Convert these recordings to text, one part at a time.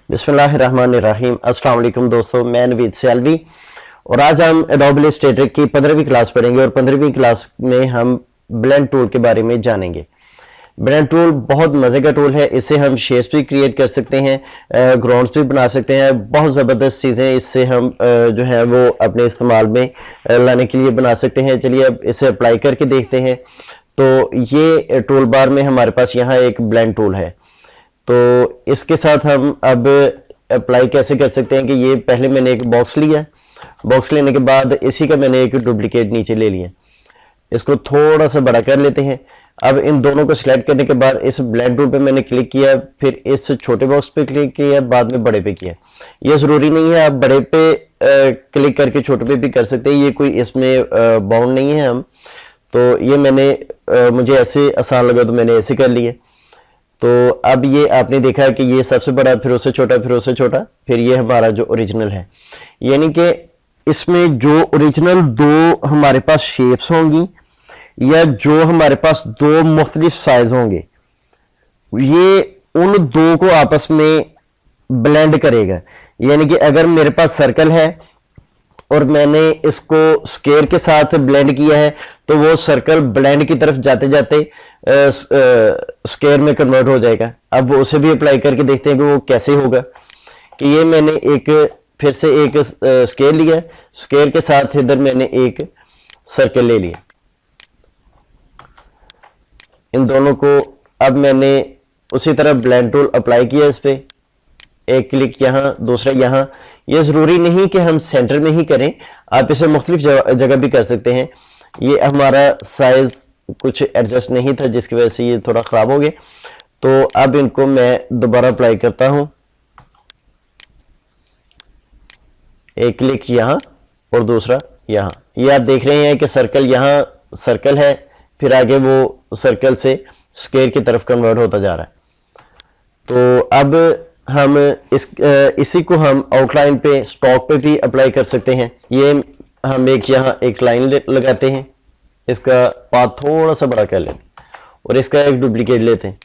बिस्मिल्लाहिर्रहमानिर्रहीम। अस्सलाम वालेकुम दोस्तों, मैं नवीद सैलवी और आज हम एडोब इलस्ट्रेटर की 15वीं क्लास पढ़ेंगे और 15वीं क्लास में हम ब्लेंड टूल के बारे में जानेंगे। ब्लेंड टूल बहुत मज़े का टूल है। इससे हम शेप्स भी क्रिएट कर सकते हैं, ग्राउंड्स भी बना सकते हैं। बहुत ज़बरदस्त चीज़ें इससे हम जो है वो अपने इस्तेमाल में लाने के लिए बना सकते हैं। चलिए अब इसे अप्लाई करके देखते हैं। तो ये टूल बार में हमारे पास यहाँ एक ब्लेंड टूल है, तो इसके साथ हम अब अप्लाई कैसे कर सकते हैं कि ये पहले मैंने एक बॉक्स लिया, बॉक्स लेने के बाद इसी का मैंने एक डुप्लीकेट नीचे ले लिया। इसको थोड़ा सा बड़ा कर लेते हैं। अब इन दोनों को सिलेक्ट करने के बाद इस ब्लेंड टूल पे मैंने क्लिक किया, फिर इस छोटे बॉक्स पे क्लिक किया, बाद में बड़े पे किया। ये ज़रूरी नहीं है, आप बड़े पे क्लिक करके छोटे पे भी कर सकते हैं, ये कोई इसमें बाउंड नहीं है। हम तो ये मैंने मुझे ऐसे आसान लगा तो मैंने ऐसे कर लिए। तो अब ये आपने देखा कि ये सबसे बड़ा, फिर उससे छोटा, फिर उससे छोटा, फिर ये हमारा जो ओरिजिनल है। यानी कि इसमें जो ओरिजिनल दो हमारे पास शेप्स होंगी या जो हमारे पास दो मुख्तलिफ साइज होंगे, ये उन दो को आपस में ब्लेंड करेगा। यानी कि अगर मेरे पास सर्कल है और मैंने इसको स्क्वायर के साथ ब्लेंड किया है, तो वो सर्कल ब्लेंड की तरफ जाते जाते स्क्वायर में कन्वर्ट हो जाएगा। अब वो उसे भी अप्लाई करके देखते हैं कि वो कैसे होगा। कि ये मैंने एक फिर से एक स्क्वायर लिया, स्क्वायर के साथ इधर मैंने एक सर्कल ले लिया। इन दोनों को अब मैंने उसी तरह ब्लेंड टूल अप्लाई किया इस पे, एक क्लिक यहाँ, दूसरा यहाँ। ये ज़रूरी नहीं कि हम सेंटर में ही करें, आप इसे मुख्तलिफ जगह भी कर सकते हैं। ये हमारा साइज कुछ एडजस्ट नहीं था जिसकी वजह से ये थोड़ा ख़राब हो गया। तो अब इनको मैं दोबारा अप्लाई करता हूँ, एक क्लिक यहाँ और दूसरा यहाँ। ये आप देख रहे हैं कि सर्कल यहाँ सर्कल है, फिर आगे वो सर्कल से स्क्वायर की तरफ कन्वर्ट होता जा रहा है। तो अब हम इसी को हम आउटलाइन पे, स्टॉक पे भी अप्लाई कर सकते हैं। ये हम यहाँ एक लाइन लगाते हैं, इसका पाथ थोड़ा सा बड़ा कर लेते हैं और इसका एक डुप्लीकेट लेते हैं,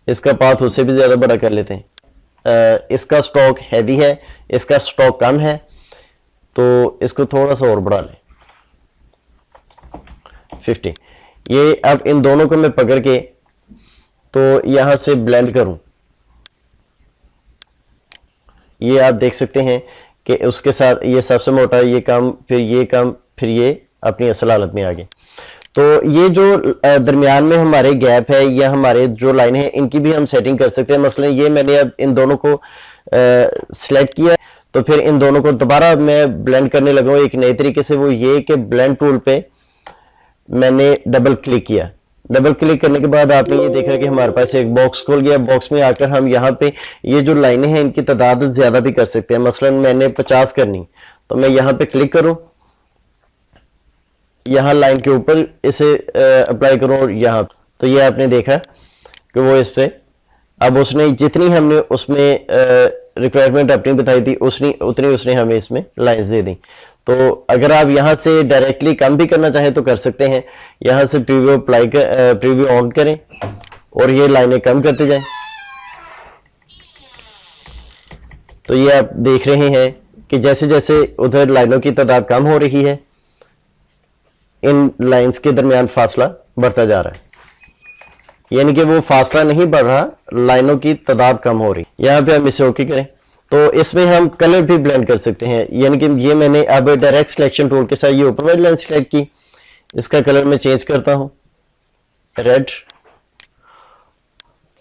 इसका पाथ उससे भी ज़्यादा बड़ा कर लेते हैं। इसका स्टॉक हैवी है, इसका स्टॉक कम है, तो इसको थोड़ा सा और बढ़ा लें 50। ये अब इन दोनों को मैं पकड़ के तो यहाँ से ब्लेंड करूँ, ये आप देख सकते हैं कि उसके साथ ये सबसे मोटा, ये कम, फिर ये कम, फिर ये अपनी असल हालत में आ गए। तो ये जो दरमियान में हमारे गैप है या हमारे जो लाइन है, इनकी भी हम सेटिंग कर सकते हैं। मसलन ये मैंने अब इन दोनों को सिलेक्ट किया, तो फिर इन दोनों को दोबारा मैं ब्लेंड करने लगा एक नए तरीके से। वो ये कि ब्लेंड टूल पे मैंने डबल क्लिक किया, डबल क्लिक करने के बाद आपने ये देखा कि हमारे पास एक बॉक्स खुल गया। बॉक्स में आकर हम यहाँ पे ये जो लाइनें हैं इनकी तादाद ज़्यादा भी कर सकते हैं। मसलन मैंने 50 करनी, तो मैं यहाँ पे क्लिक करूँ, यहाँ लाइन के ऊपर इसे अप्लाई करूँ और यहाँ, तो ये आपने देखा कि वो इस पे अब उसने जितनी हमने उसमें रिक्वायरमेंट अपनी बताई थी उतनी उसने हमें इसमें लाइन्स दे दी। तो अगर आप यहाँ से डायरेक्टली कम भी करना चाहें तो कर सकते हैं। यहाँ से प्रीव्यू अप्लाई कर, प्रीव्यू ऑन करें और ये लाइनें कम करते जाएं। तो ये आप देख रहे हैं कि जैसे जैसे उधर लाइनों की तादाद कम हो रही है, इन लाइंस के दरमियान फासला बढ़ता जा रहा है। यानी कि वो फासला नहीं बढ़ रहा, लाइनों की तादाद कम हो रही। यहाँ पे हम इसे ओके करें तो इसमें हम कलर भी ब्लेंड कर सकते हैं। यानी कि ये मैंने अब डायरेक्ट सिलेक्शन टूल के साथ ये ऊपर वाली लाइन सिलेक्ट की, इसका कलर मैं चेंज करता हूँ रेड।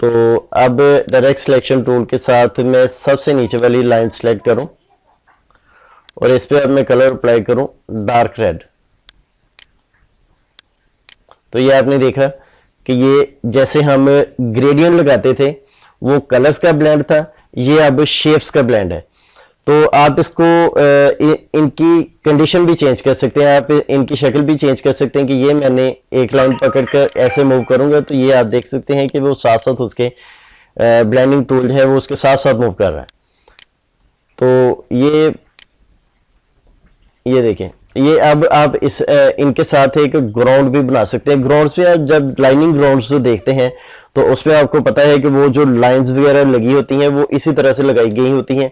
तो अब डायरेक्ट सिलेक्शन टूल के साथ मैं सबसे नीचे वाली लाइन सिलेक्ट करूँ और इस पर अब मैं कलर अप्लाई करूँ डार्क रेड। तो ये आपने देखा कि ये जैसे हम ग्रेडियंट लगाते थे वो कलर्स का ब्लेंड था, ये अब शेप्स का ब्लेंड है। तो आप इसको इनकी कंडीशन भी चेंज कर सकते हैं, आप इनकी शक्ल भी चेंज कर सकते हैं। कि ये मैंने एक लाइन पकड़कर ऐसे मूव करूंगा तो ये आप देख सकते हैं कि वो साथ साथ उसके ब्लेंडिंग टूल है वो उसके साथ साथ मूव कर रहा है। तो ये देखें, ये अब आप इस इनके साथ एक ग्राउंड भी बना सकते हैं। ग्राउंड्स पे आप जब लाइनिंग ग्राउंड्स देखते हैं तो उसमें आपको पता है कि वो जो लाइंस वगैरह लगी होती हैं वो इसी तरह से लगाई गई होती हैं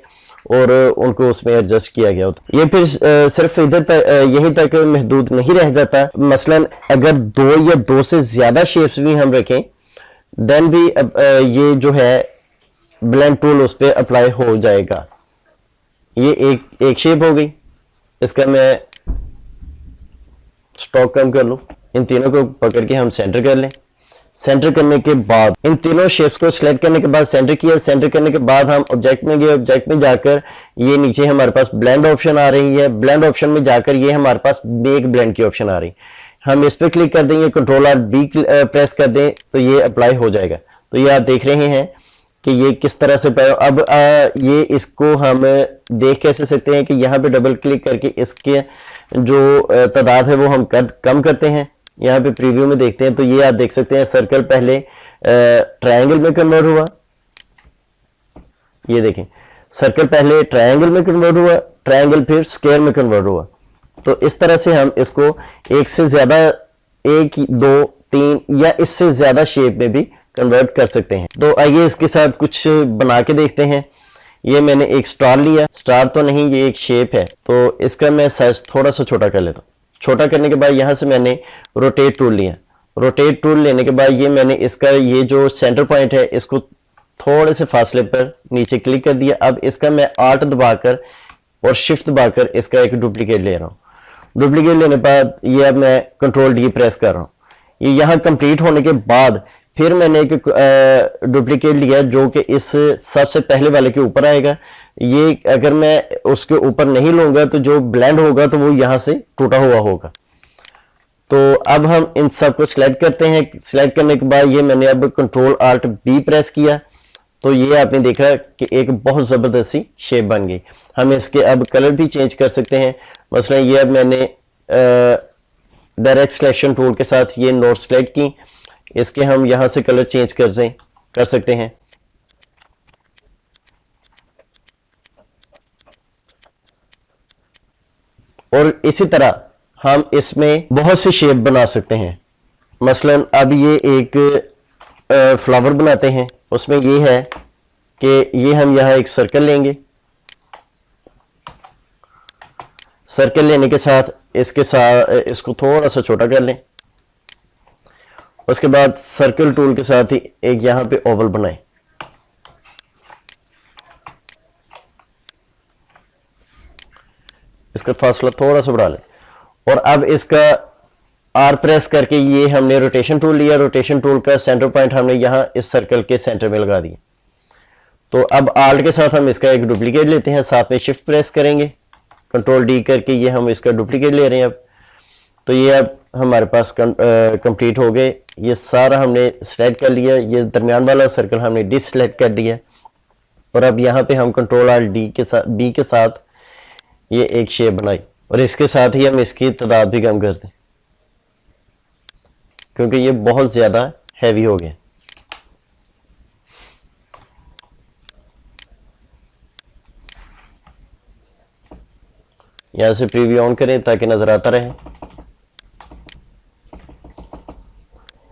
और उनको उसमें एडजस्ट किया गया होता है। ये फिर सिर्फ इधर तक यहीं तक महदूद नहीं रह जाता। मसलन अगर 2 या 2 से ज्यादा शेप्स भी हम रखें देन भी ये जो है ब्लेंड टूल उस पर अप्लाई हो जाएगा। ये एक शेप हो गई, इसका मैं स्टॉक कम कर लूं, इन तीनों को पकड़ के हम सेंटर कर लें। सेंटर करने के बाद इन तीनों शेप्स को सिलेक्ट करने के बाद सेंटर किया। सेंटर करने के बाद हम ऑब्जेक्ट में गए, ऑब्जेक्ट में जाकर ये नीचे हमारे पास ब्लेंड ऑप्शन आ रही है। ब्लेंड ऑप्शन में जाकर ये हमारे पास मेक ब्लेंड की ऑप्शन आ रही है। हम इस पर क्लिक कर देंगे, Ctrl+B प्रेस कर दें तो ये अप्लाई हो जाएगा। तो ये आप देख रहे हैं कि ये किस तरह से अब ये इसको हम देख कैसे सकते हैं कि यहाँ पे डबल क्लिक करके इसके जो तादाद है वो हम कम करते हैं। यहाँ पे प्रीव्यू में देखते हैं तो ये आप देख सकते हैं सर्कल पहले ट्रायंगल में कन्वर्ट हुआ। ये देखें सर्कल पहले ट्रायंगल में कन्वर्ट हुआ, ट्रायंगल फिर स्क्वायर में कन्वर्ट हुआ। तो इस तरह से हम इसको एक से ज्यादा 1, 2, 3 या इससे ज्यादा शेप में भी कन्वर्ट कर सकते हैं। तो आइए इसके साथ कुछ बना के देखते हैं। ये मैंने एक स्टार लिया, स्टार तो नहीं ये एक शेप है, तो इसका मैं साइज थोड़ा सा छोटा कर लेता हूँ। छोटा करने के बाद यहां से मैंने रोटेट टूल लिया। रोटेट टूल लेने के बाद ये मैंने इसका ये जो सेंटर पॉइंट है इसको थोड़े से फासले पर नीचे क्लिक कर दिया। अब इसका मैं आल्ट दबाकर और शिफ्ट दबाकर इसका एक डुप्लीकेट ले रहा हूँ। डुप्लीकेट लेने के बाद ये अब मैं Ctrl+D प्रेस कर रहा हूँ। ये यहाँ कंप्लीट होने के बाद फिर मैंने एक डुप्लीकेट लिया जो कि इस सबसे पहले वाले के ऊपर आएगा। ये अगर मैं उसके ऊपर नहीं लूंगा तो जो ब्लेंड होगा तो वो यहाँ से टूटा हुआ होगा। तो अब हम इन सब को सिलेक्ट करते हैं। सिलेक्ट करने के बाद ये मैंने अब Ctrl+Alt+B प्रेस किया तो ये आपने देखा कि एक बहुत ज़बरदस्त सी शेप बन गई। हम इसके अब कलर भी चेंज कर सकते हैं। मसलन ये अब मैंने डायरेक्ट सिलेक्शन टूल के साथ ये नोट सेलेक्ट की, इसके हम यहाँ से कलर चेंज कर सकते हैं। और इसी तरह हम इसमें बहुत सी शेप बना सकते हैं। मसलन अब ये एक फ्लावर बनाते हैं, उसमें ये है कि ये हम यहाँ एक सर्कल लेंगे। सर्कल लेने के साथ इसको थोड़ा सा छोटा कर लें। उसके बाद सर्कल टूल के साथ ही एक यहाँ पे ओवल बनाएं। इसका फासला थोड़ा सा बढ़ा लें और अब इसका R प्रेस करके ये हमने रोटेशन टूल लिया। रोटेशन टूल का सेंटर पॉइंट हमने यहाँ इस सर्कल के सेंटर में लगा दिया। तो अब आल्ट के साथ हम इसका एक डुप्लीकेट लेते हैं, साथ में शिफ्ट प्रेस करेंगे, Ctrl+D करके ये हम इसका डुप्लीकेट ले रहे हैं। अब तो ये अब हमारे पास कंप्लीट हो गए। ये सारा हमने सिलेक्ट कर लिया। ये दरमियान वाला सर्कल हमने डिसलेक्ट कर दिया और अब यहाँ पे हम Ctrl+Alt+D के साथ B के साथ ये एक शेप बनाई और इसके साथ ही हम इसकी तादाद भी कम कर दें क्योंकि ये बहुत ज्यादा हैवी हो गया। यहां से प्रीव्यू ऑन करें ताकि नजर आता रहे।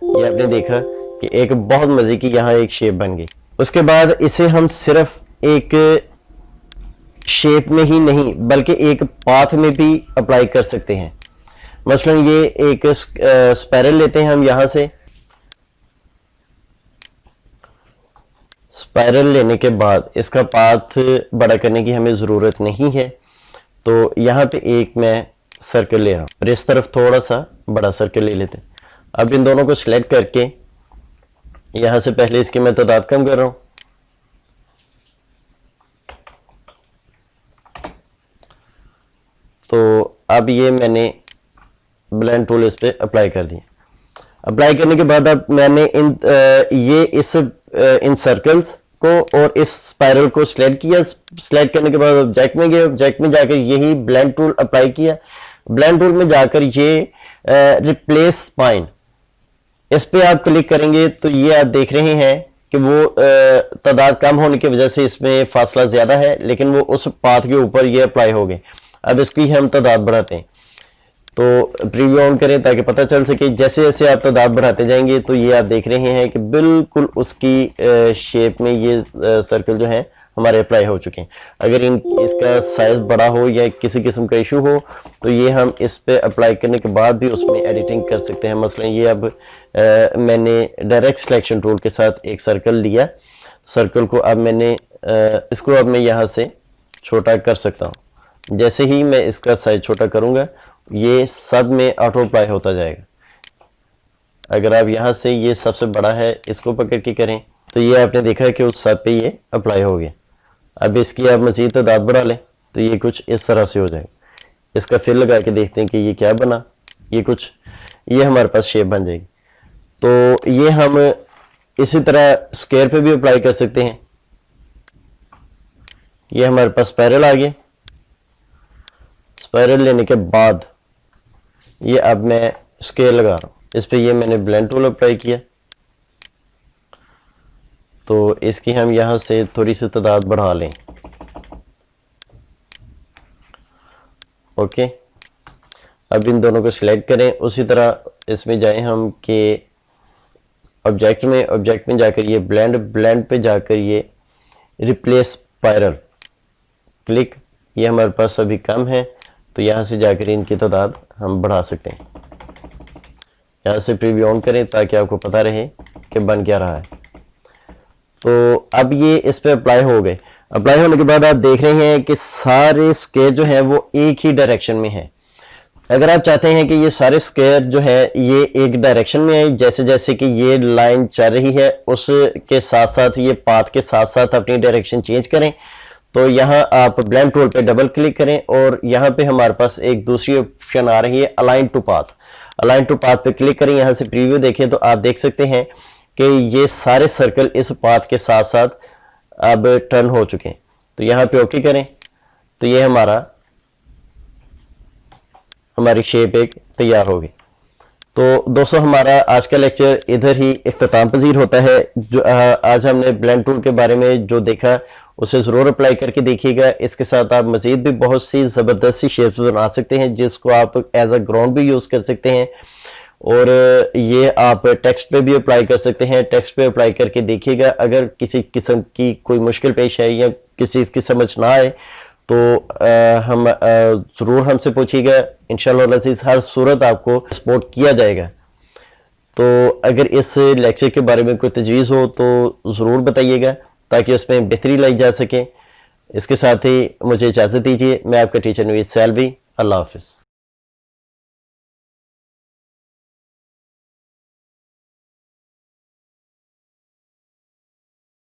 ये आपने देखा कि एक बहुत मजे की यहाँ एक शेप बन गई। उसके बाद इसे हम सिर्फ एक शेप में ही नहीं बल्कि एक पाथ में भी अप्लाई कर सकते हैं। मसलन ये एक स्पाइरल लेते हैं हम, यहां से स्पाइरल लेने के बाद इसका पाथ बड़ा करने की हमें जरूरत नहीं है। तो यहाँ पे एक मैं सर्कल ले रहा हूं और इस तरफ थोड़ा सा बड़ा सर्कल ले लेते हैं। अब इन दोनों को सिलेक्ट करके यहां से पहले इसकी मैं तादाद कम कर रहा हूं। तो अब ये मैंने ब्लेंड टूल इस पे अप्लाई कर दिया। अप्लाई करने के बाद अब मैंने इन सर्कल्स को और इस स्पाइरल को सिलेक्ट किया। सिलेक्ट करने के बाद ऑब्जेक्ट में गए, ऑब्जेक्ट में जाकर यही ब्लेंड टूल अप्लाई किया। ब्लेंड टूल में जाकर ये रिप्लेस स्पाइन, इस पे आप क्लिक करेंगे तो ये आप देख रहे हैं कि वो तादाद कम होने की वजह से इसमें फासला ज्यादा है, लेकिन वो उस पाथ के ऊपर ये अप्लाई हो गए। अब इसकी हम तादाद बढ़ाते हैं। तो प्रीव्यू ऑन करें ताकि पता चल सके। जैसे जैसे आप तादाद बढ़ाते जाएंगे तो ये आप देख रहे हैं कि बिल्कुल उसकी शेप में ये सर्कल जो है हमारे अप्लाई हो चुके हैं। अगर इसका साइज बड़ा हो या किसी किस्म का इशू हो तो ये हम इस पे अप्लाई करने के बाद भी उसमें एडिटिंग कर सकते हैं। मसलन ये अब मैंने डायरेक्ट सिलेक्शन टूल के साथ एक सर्कल लिया, सर्कल को अब मैंने इसको अब मैं यहाँ से छोटा कर सकता हूँ। जैसे ही मैं इसका साइज छोटा करूँगा ये सब में ऑटो अप्लाई होता जाएगा। अगर आप यहाँ से ये सबसे बड़ा है इसको पकड़ के करें तो ये आपने देखा कि उस सब पे ये अप्लाई हो गया। अब इसकी आप मज़ीद तादाद बढ़ा लें तो ये कुछ इस तरह से हो जाएगा। इसका फिर लगा के देखते हैं कि ये क्या बना। ये हमारे पास शेप बन जाएगी। तो ये हम इसी तरह स्क्वायर पे भी अप्लाई कर सकते हैं। ये हमारे पास स्पाइरल आ गया। स्पाइरल लेने के बाद ये अब मैं स्केल लगा रहा हूँ, इस पे ये मैंने ब्लेंड टूल अप्लाई किया तो इसकी हम यहाँ से थोड़ी सी तादाद बढ़ा लें। ओके, अब इन दोनों को सिलेक्ट करें। उसी तरह इसमें जाएं हम कि ऑब्जेक्ट में जाकर ये ब्लेंड पे जाकर ये रिप्लेस स्पाइरल क्लिक। ये हमारे पास अभी कम है तो यहाँ से जाकर इनकी तादाद हम बढ़ा सकते हैं। यहाँ से प्रीव्यू ऑन करें ताकि आपको पता रहे कि बन क्या रहा है। तो अब ये इस पे अप्लाई हो गए। अप्लाई होने के बाद आप देख रहे हैं कि सारे स्क्वायर जो है वो एक ही डायरेक्शन में है। अगर आप चाहते हैं कि ये सारे स्क्वायर जो है ये एक डायरेक्शन में आए, जैसे जैसे कि ये लाइन चल रही है उसके साथ साथ ये पाथ के साथ साथ अपनी डायरेक्शन चेंज करें, तो यहाँ आप ब्लेंड टूल पे डबल क्लिक करें और यहाँ पे हमारे पास एक दूसरी ऑप्शन आ रही है align to path. Align to path पे क्लिक करें। यहाँ से प्रीव्यू देखें तो आप देख सकते हैं कि ये सारे सर्कल इस पाथ के साथ साथ अब टर्न हो चुके हैं। तो यहाँ पे ओके करें तो ये हमारी शेप एक तैयार होगी। तो दोस्तों हमारा आज का लेक्चर इधर ही इख्तिताम पजीर होता है। जो आज हमने ब्लेंड टूल के बारे में जो देखा उसे ज़रूर अप्लाई करके देखिएगा। इसके साथ आप मज़ीद भी बहुत सी ज़बरदस्त सी शेप्स बना सकते हैं जिसको आप एज अ ग्राउंड भी यूज़ कर सकते हैं और ये आप टेक्स्ट पे भी अप्लाई कर सकते हैं। टेक्स्ट पे अप्लाई करके देखिएगा। अगर किसी किस्म की कोई मुश्किल पेश है या किसी की समझ ना आए तो हम ज़रूर हमसे पूछिएगा। इंशाअल्लाह अज़ीज़ हर सूरत आपको सपोर्ट किया जाएगा। तो अगर इस लेक्चर के बारे में कोई तजवीज़ हो तो ज़रूर बताइएगा ताकि उसमें बेहतरी लाई जा सके। इसके साथ ही मुझे इजाज़त दीजिए। मैं आपका टीचर नवीद सैलवी। अल्लाह हाफ़िज़।